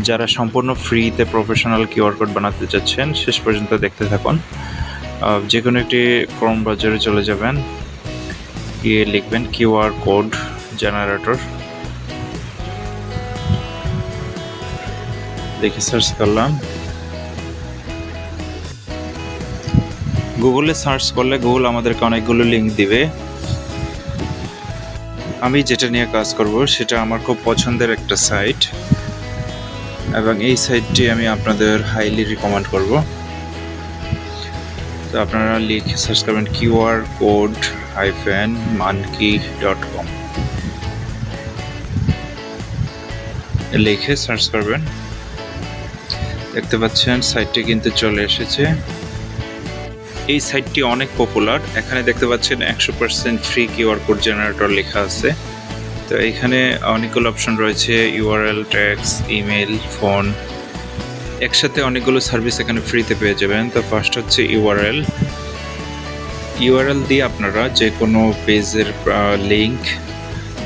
যারা সম্পূর্ণ ফ্রিতে প্রফেশনাল কিউআর কোড বানাতে চাচ্ছেন শেষ পর্যন্ত দেখতে থাকুন। যে কোনো একটি ক্রোম ব্রাউজারে চলে যাবেন, গিয়ে লিখবেন কিউআর কোড জেনারেটর, দেখে সার্চ করলাম। গুগলে সার্চ করলে গুগল আমাদেরকে অনেকগুলো লিঙ্ক দিবে। আমি যেটা নিয়ে কাজ করব সেটা আমার খুব পছন্দের একটা সাইট, এবং এই সাইটটি আমি আপনাদের হাইলি রিকমেন্ড করব। তো আপনারা লিখে সার্চ করবেন qrcode-monkey.com, লিখে সার্চ করবেন। দেখতে পাচ্ছেন সাইটটি কিন্তু চলে এসেছে। এই সাইটটি অনেক পপুলার। এখানে দেখতে পাচ্ছেন 100% ফ্রি কিউআর কোড জেনারেটর লেখা আছে। তো এখানে অনেকগুলো অপশন রয়েছে, ইউআরএল, ট্যাক্স, ইমেল, ফোন, একসাথে অনেকগুলো সার্ভিস এখানে ফ্রিতে পেয়ে যাবেন। তো ফার্স্ট হচ্ছে ইউআরএল দিয়ে আপনারা যে কোনো পেজের লিঙ্ক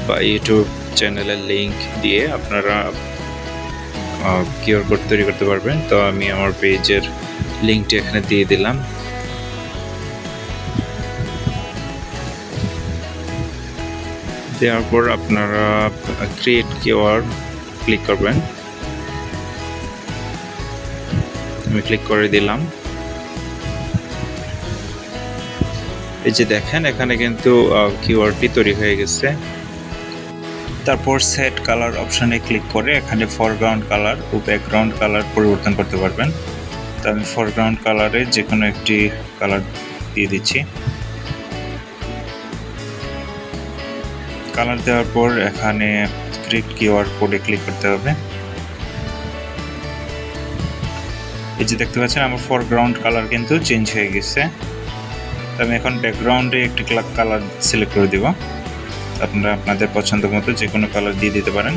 বা ইউটিউব চ্যানেলের লিঙ্ক দিয়ে আপনারা কিউআর কোড তৈরি করতে পারবেন। তো আমি আমার পেজের লিঙ্কটি এখানে দিয়ে দিলাম। দেওয়ার পর আপনারা ক্রিয়েট কিউআর ক্লিক করবেন। আমি ক্লিক করে দিলাম। এই যে দেখেন এখানে কিন্তু কিউআরটি তৈরি হয়ে গেছে। তারপর সেট কালার অপশানে ক্লিক করে এখানে ফরগ্রাউন্ড কালার ও ব্যাকগ্রাউন্ড কালার পরিবর্তন করতে পারবেন। তো আমি ফরগ্রাউন্ড কালারে যে কোনো একটি কালার দিয়ে দিচ্ছি। কালার দেওয়ার পর এখানে ক্রিয়েট কিউআর কোডে ক্লিক করতে হবে। এই যে দেখতে পাচ্ছেন আমার ফরগ্রাউন্ড কালার কিন্তু চেঞ্জ হয়ে গেছে। তো আমি এখন ব্যাকগ্রাউন্ডে একটি কালার সিলেক্ট করে দেব। আপনারা আপনাদের পছন্দ মতো যে কোনো কালার দিয়ে দিতে পারেন।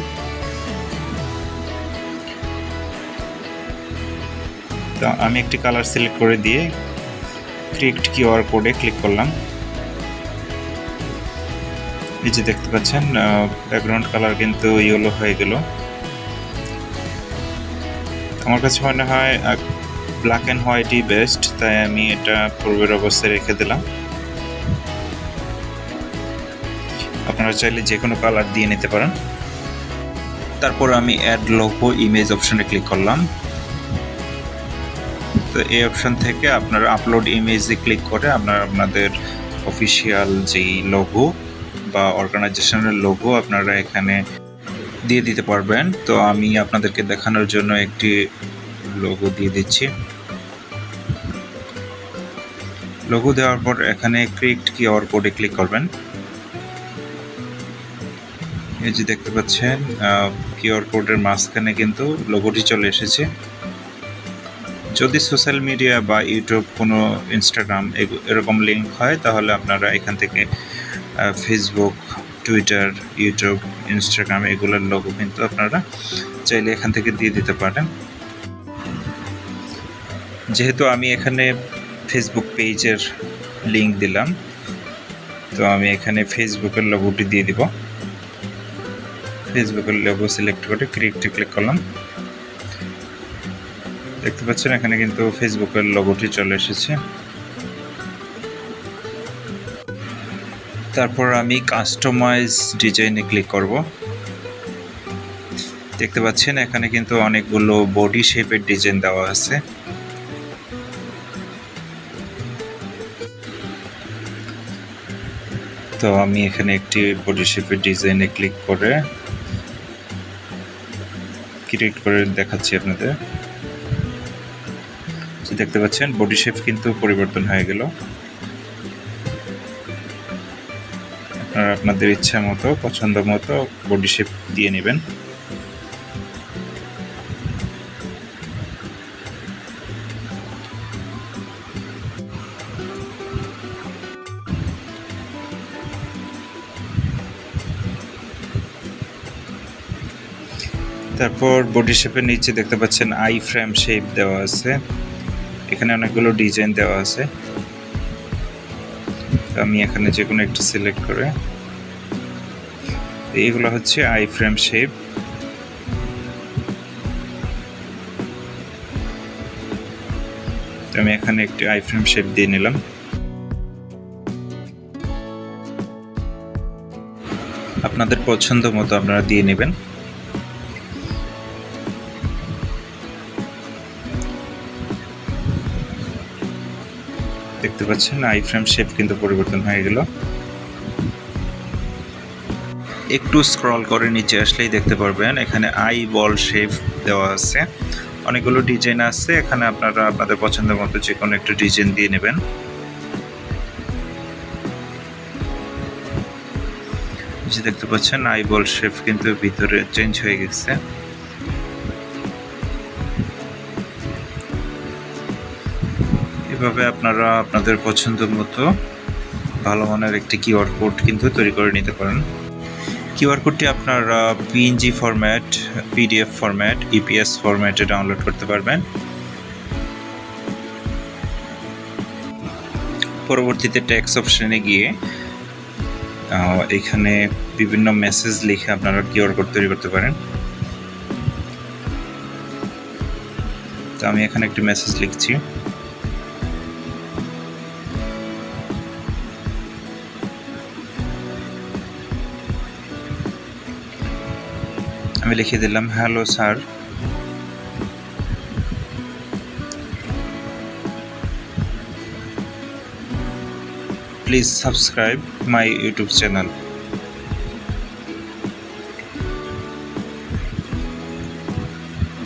তো আমি একটি কালার সিলেক্ট করে দিয়ে ক্রিয়েট কিউআর কোডে ক্লিক করলাম। এই যে দেখতে পাচ্ছেন ব্যাকগ্রাউন্ড কালার কিন্তু ইয়েলো হয়ে গেল। আমার কাছে মনে হয় ব্ল্যাক অ্যান্ড হোয়াইটই বেস্ট, তাই আমি এটা পূর্বের অবস্থায় রেখে দিলাম। আপনারা চাইলে যে কোনো কালার দিয়ে নিতে পারেন। তারপর আমি অ্যাড লোগো ইমেজ অপশনে ক্লিক করলাম। তো এই অপশন থেকে আপনারা আপলোড ইমেজে ক্লিক করে আপনাদের অফিসিয়াল যেই লোগো বা অর্গানাইজেশনের লোগো আপনারা এখানে দিয়ে দিতে পারবেন। তো আমি আপনাদেরকে দেখানোর জন্য একটি লোগো দিয়ে দিচ্ছি। লোগো দেওয়ার পর এখানে ক্রিয়েট কিউআর কোডে ক্লিক করবেন। এই যে দেখতে পাচ্ছেন কিউআর কোডের মাঝখানে কিন্তু লোগোটি চলে এসেছে। যদি সোশ্যাল মিডিয়া বা ইউটিউব কোনো ইনস্টাগ্রাম এরকম লিঙ্ক হয় তাহলে আপনারা এখান থেকে ফেসবুক, টুইটার, ইউটিউব, ইনস্টাগ্রাম এগুলোর লোগো কিন্তু আপনারা চাইলে এখান থেকে দিয়ে দিতে পারেন। যেহেতু আমি এখানে ফেসবুক পেজের লিঙ্ক দিলাম, তো আমি এখানে ফেসবুকের লোগোটি দিয়ে দিব। ফেসবুকের লোগো সিলেক্ট করে ক্রিয়েটে ক্লিক করলাম। দেখতে পাচ্ছেন এখানে কিন্তু ফেসবুকের লোগোটি চলে এসেছে। তারপর আমি কাস্টমাইজ ডিজাইনে ক্লিক করব। দেখতে পাচ্ছেন এখানে কিন্তু অনেকগুলো বডি শেপের ডিজাইন দেওয়া আছে। তো আমি এখানে একটি বডি শেপের ডিজাইনে ক্লিক করে ক্রিয়েট করে দেখাচ্ছি আপনাদের। দেখতে পাচ্ছেন বডি শেপ কিন্তু পরিবর্তন হয়ে গেল। আপনারা আপনাদের ইচ্ছা মতো পছন্দ মতো বডি শেপ দিয়ে নেবেন। তারপর বডি শেপের নিচে দেখতে পাচ্ছেন আই ফ্রেম শেপ দেওয়া আছে। এখানে অনেকগুলো ডিজাইন দেওয়া আছে। আমি এখানে যে কোনো একটা সিলেক্ট করে, এইগুলো হচ্ছে আই ফ্রেম শেপ। আমি এখানে একটি আইফ্রেম শেপ দিয়ে নিলাম। আপনাদের পছন্দ মতো আপনারা দিয়ে নেবেন। দেখতে পাচ্ছেন আইফ্রেম শেপ কিন্তু পরিবর্তন হয়ে গেল। একটু স্ক্রল করে নিচে আসলেই দেখতে পারবেন এখানে আই বল শেপ দেওয়া আছে। অনেকগুলো ডিজাইন আছে, এখানে আপনারা আপনাদের পছন্দের মতো যে কোনো একটা ডিজাইন দিয়ে নেবেন। যে দেখতে পাচ্ছেন আই বল শেপ কিন্তু ভিতরে চেঞ্জ হয়ে গেছে। এভাবে আপনারা আপনাদের পছন্দ মতো ভালো মানের একটি কিউআর কোড কিন্তু তৈরি করে নিতে পারেন। কিউআর কোডটি আপনারা PNG format, PDF format, EPS ফরম্যাটে ডাউনলোড করতে পারবেন। পরবর্তীতে টেক্সট অপশনে গিয়ে এখানে বিভিন্ন মেসেজ লিখে আপনারা কিউআর কোড তৈরি করতে পারেন। তো আমি এখানে একটি মেসেজ লিখছি। আমি লিখে দিলাম, hello sir, please subscribe my YouTube channel.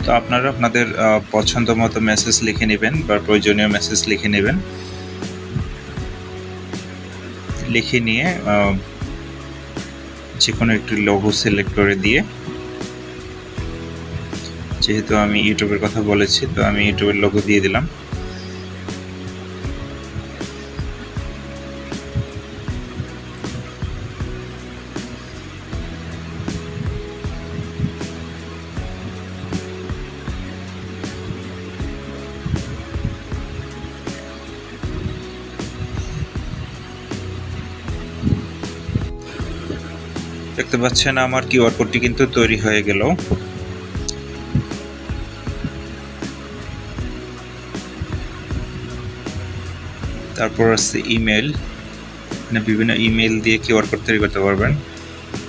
তো আপনারা আপনাদের পছন্দ মতো মেসেজ লিখে নেবেন বা প্রয়োজনীয় মেসেজ লিখে নেবেন। লিখে নিয়ে যে কোনো একটি লোগো সিলেক্ট করে দিয়ে, যেহেতু আমি ইউটিউবের কথা বলেছি তো আমি ইউটিউবের লোগো দিয়ে দিলাম। দেখতে পাচ্ছেন আমার কিউআর কোডটি কিন্তু তৈরি হয়ে গেল। তারপর আছে ইমেল, মানে বিভিন্ন ইমেল দিয়ে কিউআর কোড তৈরি করতে পারবেন।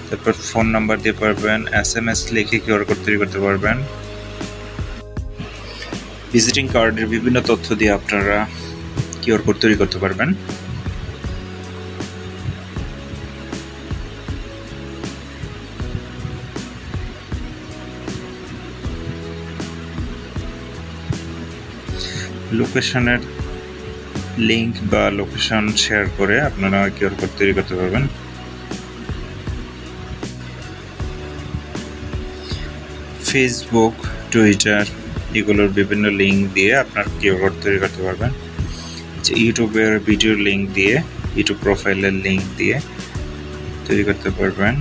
তারপর ফোন নাম্বার দিয়ে পারবেন, এসএমএস লিখে কিউআর কোড তৈরি করতে পারবেন। ভিজিটিং কার্ডের বিভিন্ন তথ্য দিয়ে আপনারা কিউআর কোড তৈরি করতে পারবেন। লোকেশনের লিংক বা লোকেশন শেয়ার করে আপনারা কিউআর কোড তৈরি করতে পারবেন। ফেসবুক, টুইটার এগুলোর বিভিন্ন লিঙ্ক দিয়ে আপনার কিউআর কোড তৈরি করতে পারবেন। যে ইউটিউবের ভিডিওর লিঙ্ক দিয়ে, ইউটিউব প্রোফাইলের লিঙ্ক দিয়ে তৈরি করতে পারবেন।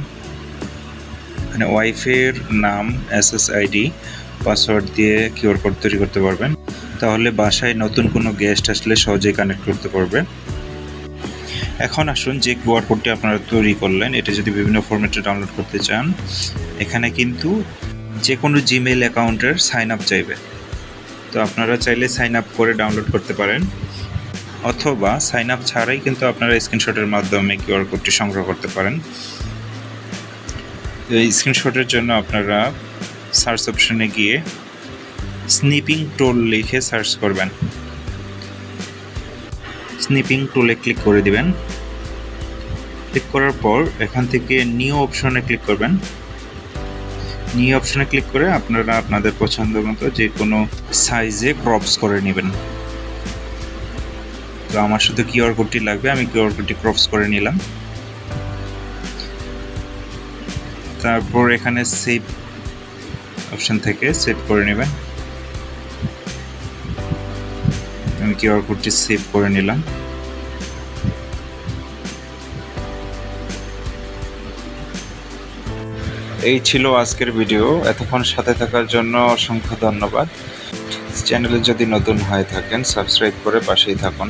মানে ওয়াইফাইয়ের নাম, এসএসআইডি, পাসওয়ার্ড দিয়ে কিউআর কোড তৈরি করতে পারবেন। তাহলে বাসায় নতুন কোনো গেস্ট আসলে সহজেই কানেক্ট করতে পারবে। এখন আসুন, যে কিউআর কোডটি আপনারা তৈরি করলেন এটা যদি বিভিন্ন ফরম্যাটে ডাউনলোড করতে চান, এখানে কিন্তু যে কোনো জিমেইল অ্যাকাউন্টের সাইন আপ চাইবে। তো আপনারা চাইলে সাইন আপ করে ডাউনলোড করতে পারেন, অথবা সাইন আপ ছাড়াই কিন্তু আপনারা স্ক্রিনশটের মাধ্যমে কিউআর কোডটি সংগ্রহ করতে পারেন। এই স্ক্রিনশটের জন্য আপনারা সার্চ অপশনে গিয়ে স্নিপিং টুল লিখে সার্চ করবেন। স্নিপিং টুলে ক্লিক করে দিবেন। ক্লিক করার পর এখান থেকে নিউ অপশনে ক্লিক করবেন। নিউ অপশনে ক্লিক করে আপনারা আপনাদের পছন্দ মতো যে কোনো সাইজে ক্রপস করে নেবেন। তো আমার শুধু কিউআর কোডটি লাগবে, আমি কিউআর কোডটি ক্রপস করে নিলাম। তারপর এখানে সেভ অপশন থেকে সেভ করে নেবেন। আমি কিউআর কোডটি সেভ করে নিলাম। এই ছিল আজকের ভিডিও। এতক্ষণ সাথে থাকার জন্য অসংখ্য ধন্যবাদ। চ্যানেলে যদি নতুন হয়ে থাকেন সাবস্ক্রাইব করে পাশেই থাকুন।